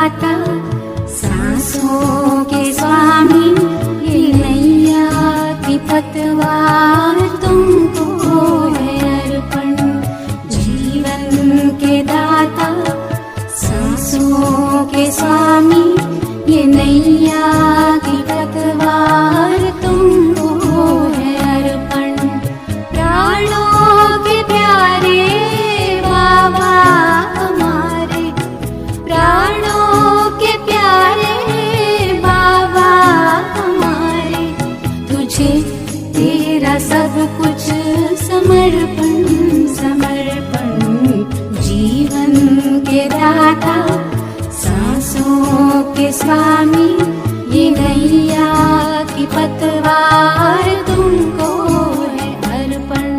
दाता, सांसों के स्वामी, ये नैया की पतवार तुमको है अर्पण। जीवन के दाता, सांसों के स्वामी, ये नैया की पतवार तुमको है अर्पण। प्राणों के प्यारे बाबा हमारे, प्राणों के प्यारे बाबा हमारे, तुझे तेरा सब कुछ समर्पण समर्पण। जीवन के दाता, सांसों के स्वामी, ये नैया की पतवार तुमको है अर्पण।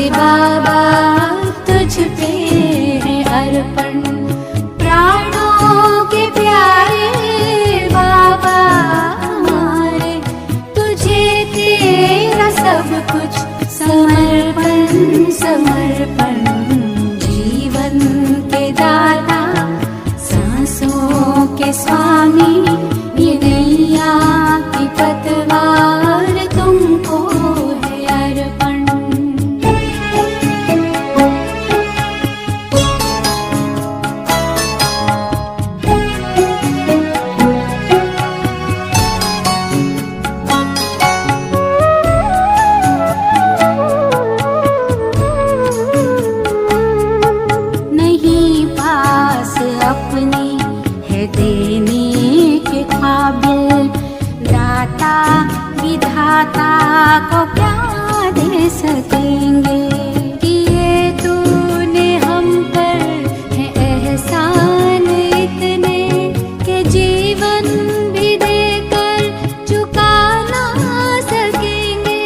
बाबा तुझ पे है अर्पण। प्राणों के प्यारे बाबा हमारे, तुझे तेरा सब कुछ समर्पण समर्पण। जीवन के दाता, सांसों के स्वामी, ये नैया की पतवार तुमको है अर्पण। अपने है देने के काबिल, दाता विधाता को क्या दे सकेंगे। किए तूने हम पर है एहसान इतने, के जीवन भी देकर चुका ना सकेंगे,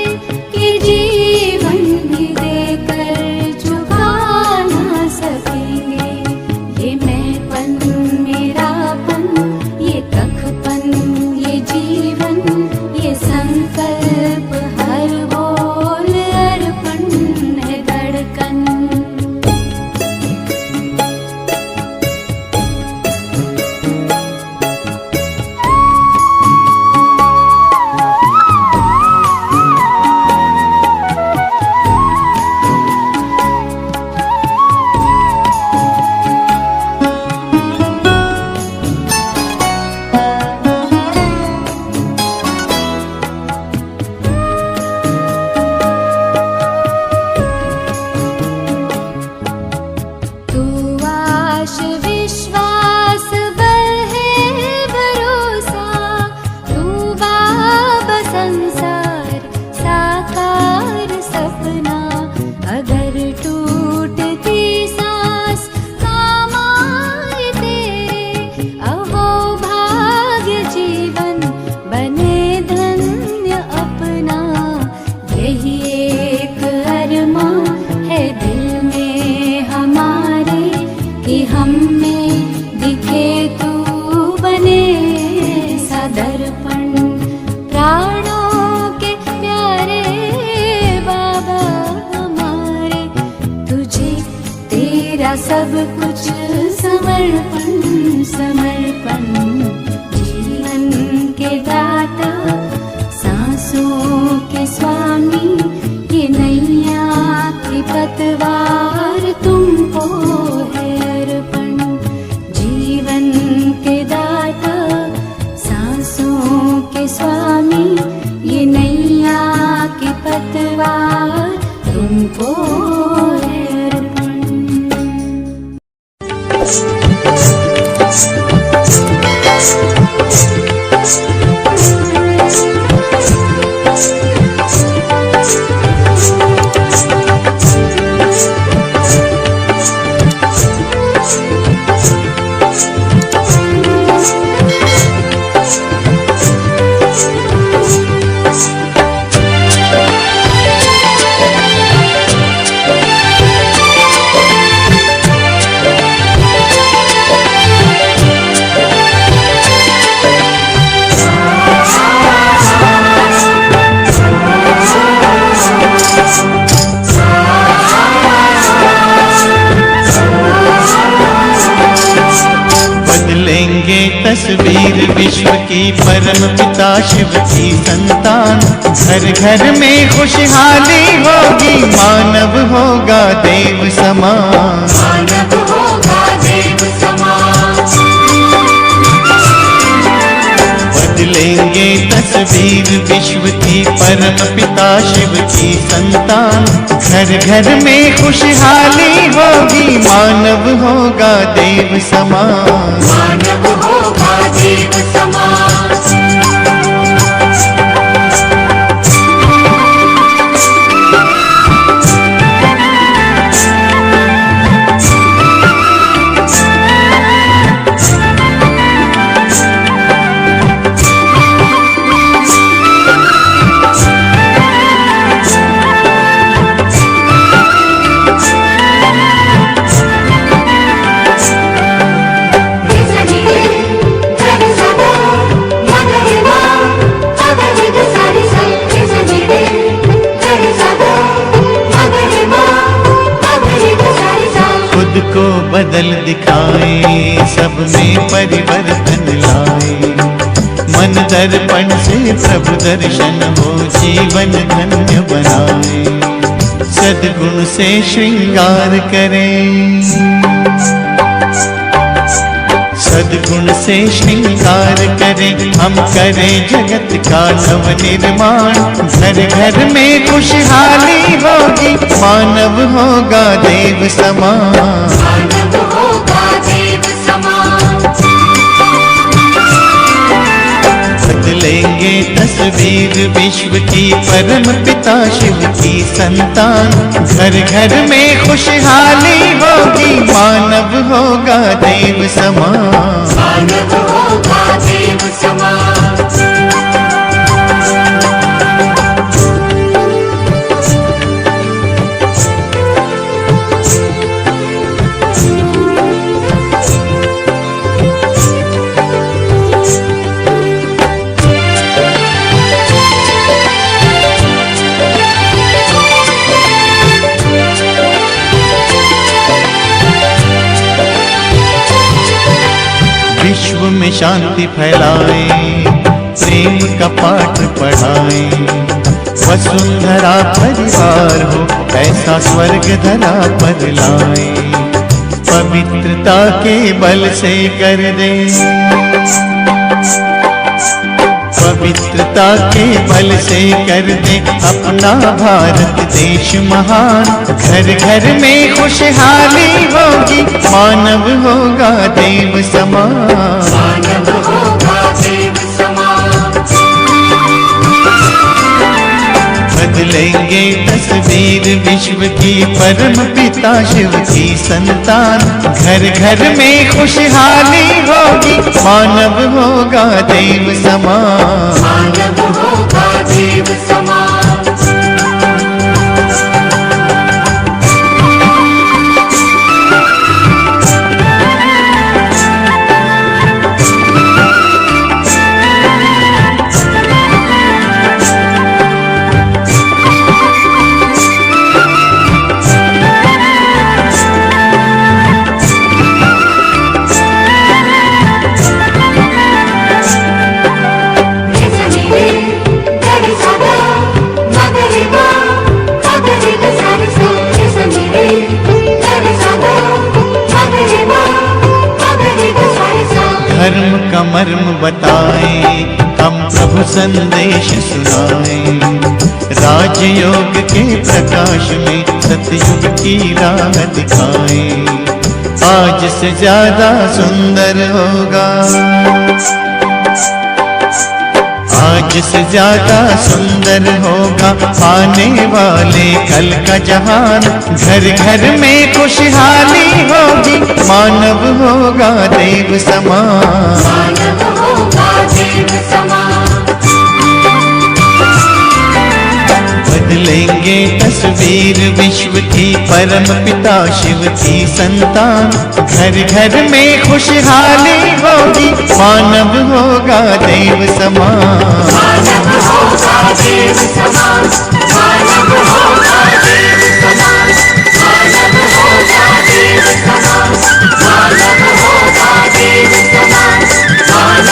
कि जीवन भी देकर चुका ना सकेंगे। ये मैंपन मेरापन, ये तखपन, ये जीवन, ये संकल्प हर बोल अर्पण है धड़कन। विश्वास बल है भरोसा, तू बाबा संसार साकार सपना। अगर टूटती सांस काम आए तेरे, अहो भाग्य जीवन बने धन्य अपना। यही एक अरमां है दिल में हमारे, कि हम में दिखे तू बने सदर्पण। प्राणों के प्यारे बाबा हमारे, तुझे तेरा सब कुछ समर्पण समर्पण। जीवन के दाता, सांसों के स्वामी, ये नैया की पतवार तुमको तस्वीर विश्व की परम पिता शिव की संतान। घर घर में खुशहाली होगी, मानव होगा देव समान। मानव होगा देव समान। बदलेंगे तस्वीर विश्व की परम पिता शिव की संतान। घर घर में खुशहाली होगी, मानव होगा देव समान। मानव होगा देव समान। खुद को बदल दिखाए, सब में परिवर्तन लाए। मन दर्पण से प्रभु दर्शन हो, जीवन धन्य बनाए। सद्गुण से श्रृंगार करें, सद्गुण से श्रृंगार करें। हम करें जगत का नव निर्माण। घर घर में खुशहाली होगी, मानव होगा देव समान। मानव होगा देव समान। बदलेंगे तस्वीर विश्व की परम पिता शिव की संतान। घर घर में खुशहाली होगी, मानव होगा देव समान। मानव होगा देव समान। विश्व में शांति फैलाए, प्रेम का पाठ पढ़ाए। वसुंधरा परिवार हो, ऐसा स्वर्ग धरा पर लाए। पवित्रता के बल से कर दे, पवित्रता के बल से कर दे अपना भारत देश महान। घर घर में खुशहाली होगी, मानव होगा देव समान। मानव होगा देव समान। बदलेंगे तस्वीर विश्व की परम पिता शिव की संतान। घर घर में खुशहाली होगी, मानव होगा देव समान। मानव होगा देव समान। धर्म का मर्म बताए, हम प्रभु संदेश सुनाए। राजयोग के प्रकाश में सतयुग की राह दिखाए। आज से ज्यादा सुंदर होगा, आज से ज्यादा सुंदर होगा आने वाले कल का जहान। घर घर में खुशहाली होगी, मानव होगा देव समान। मानव होगा देव समान। बदलेंगे तस्वीर विश्व की परम पिता शिव की संतान। घर घर में खुशहाली होगी, मानव होगा देव समान। मानव होगा देव समान। मानव होगा देव समान। मानव होगा देव समान। मानव होगा देव समान।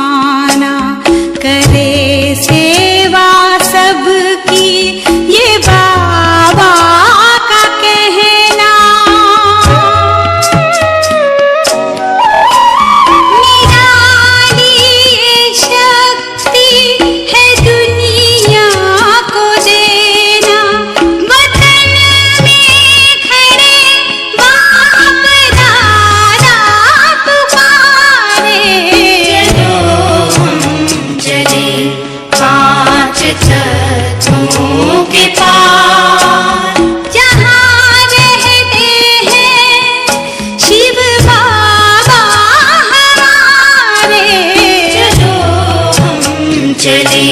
सुहाना, करे सेवा सबकी ये बाबा का कहना। निराली ये शक्ति है दुनिया को देना, वतन में खड़े बाप दादा पुकारे। चलो हम चले पांच तत्वों के पार, जहाँ रहते हैं शिव बाबा हमारे। चलो हम चले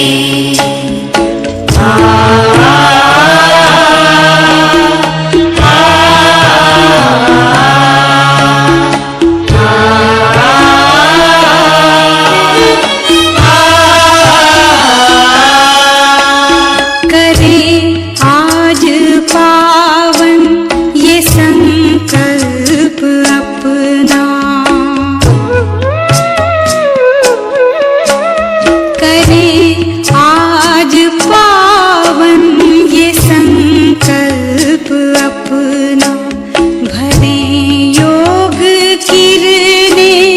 करे आज पावन ये संकल्प अपना। करे आज पावन ये संकल्प अपना, भरे योग किरणें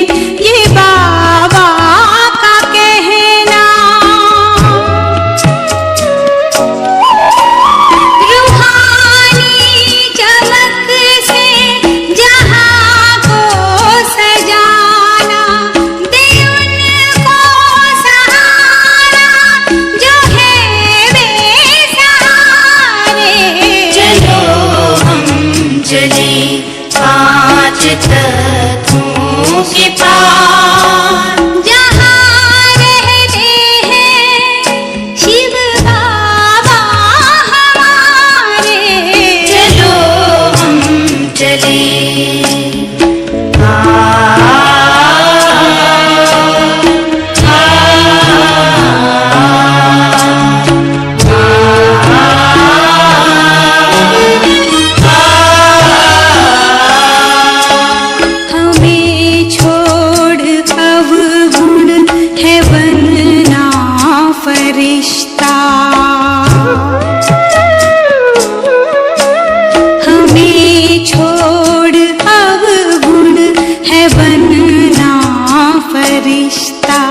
ये बाबा का कहना। रूहानी चमक से जहाँ को सजाना, दे उनको सहारा जो है बेसहारे। चलो हम चले पांच तत्वों के पार, जहाँ रहते हैं शिव बाबा हमारे। चलो हम चले हमें छोड़ अवगुण है बनना फरिश्ता। हमें छोड़ अवगुण है बनना फरिश्ता,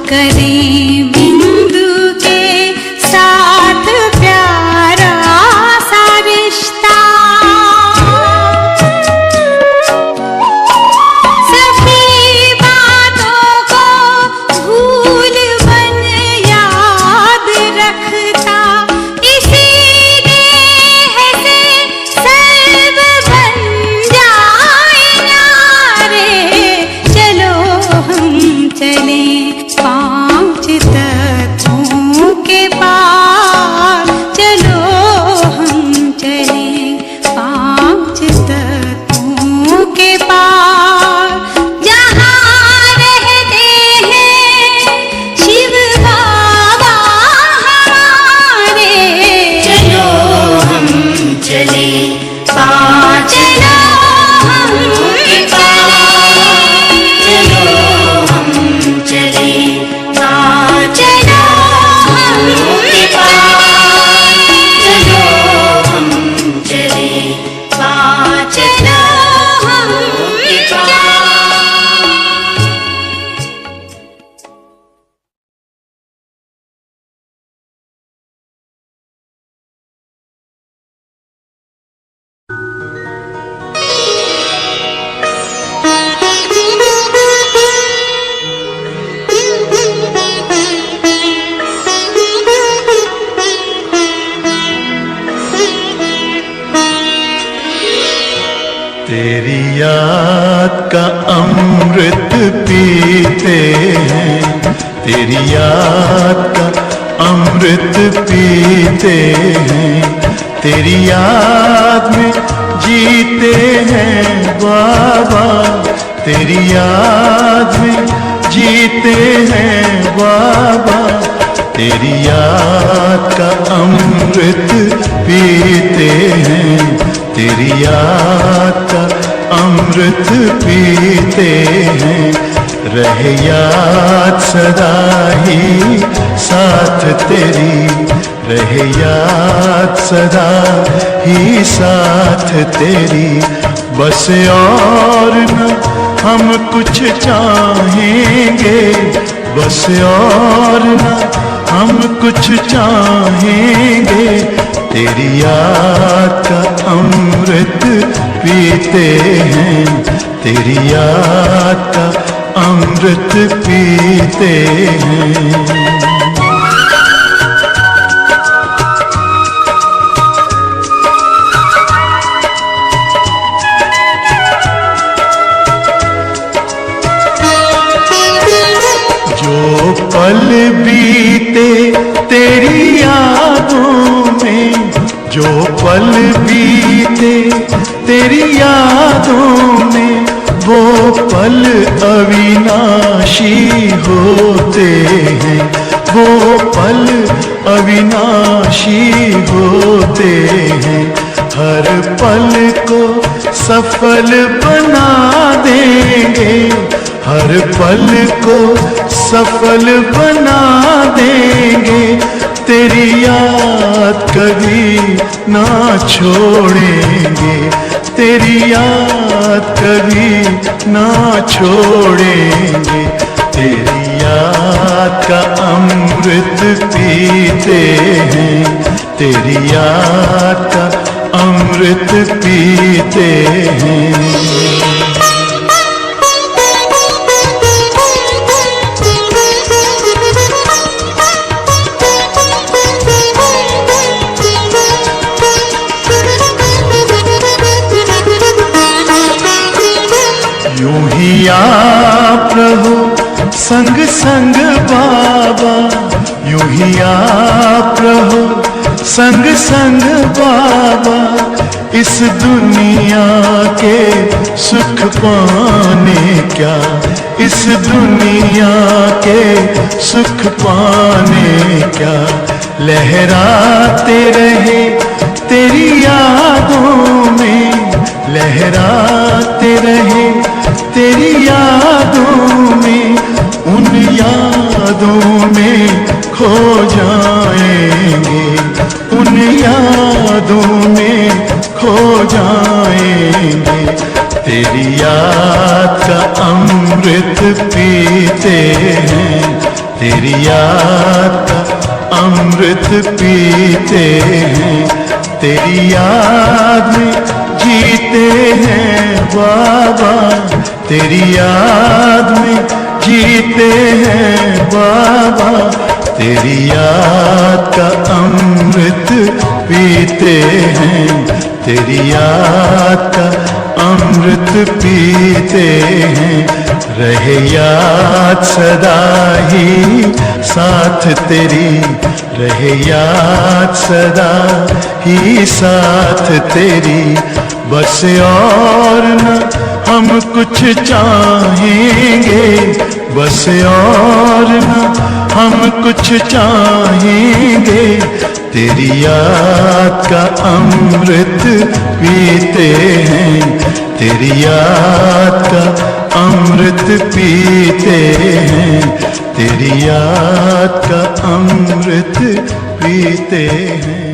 करें बिंदु के साथ प्यारा सा रिश्ता। सभी बातों को भूल बन याद रखता, इसी देह से सर्व बन जाए न्यारे। चलो हम चले पांच तत्वों के पार, चलो हम चले पांच तत्वों के पार, जहाँ रहते हैं शिव बाबा हमारे। चलो हम चले पांच, चलो हम चले, चलो हम चले पांच, चलो हम चलो हम चले पांच, चलो हम तेरी याद का अमृत पीते हैं, तेरी याद का अमृत पीते हैं, तेरी याद में जीते हैं बाबा, तेरी याद में जीते हैं बाबा, तेरी याद का अमृत पीते हैं, तेरी याद का अमृत पीते हैं। रहे याद सदा ही साथ तेरी, रहे याद सदा ही साथ तेरी। बस और न हम कुछ चाहेंगे, बस और न हम कुछ चाहेंगे, तेरी याद का अमृत पीते हैं, तेरी याद का अमृत पीते हैं। जो पल बीते तेरी यादों में, जो पल बीते तेरी यादों में, वो पल अविनाशी होते हैं, वो पल अविनाशी होते हैं। हर पल को सफल बना देंगे, हर पल को सफल बना देंगे, तेरी याद कभी ना छोड़ेंगे, तेरी याद कभी ना छोड़ेंगे, तेरी याद का अमृत पीते हैं, तेरी याद का अमृत पीते हैं। यूं ही आप रहो संग संग बाबा, यूं ही आप रहो संग संग बाबा, इस दुनिया के सुख पाने क्या, इस दुनिया के सुख पाने क्या, लहराते रहे तेरी यादों में, लहराते रहे तेरी यादों में, उन यादों में खो जाएंगे, उन यादों में खो जाएंगे, तेरी याद का अमृत पीते हैं, तेरी याद का अमृत पीते हैं, तेरी याद में जीते हैं बाबा, तेरी याद में जीते हैं बाबा, तेरी याद का अमृत पीते हैं, तेरी याद का अमृत पीते हैं। रहे याद सदा ही साथ तेरी, रहे याद सदा ही साथ तेरी। बस और न हम कुछ चाहेंगे, बस और न हम कुछ चाहेंगे, तेरी याद का अमृत पीते हैं, तेरी याद का अमृत पीते हैं, तेरी याद का अमृत पीते हैं।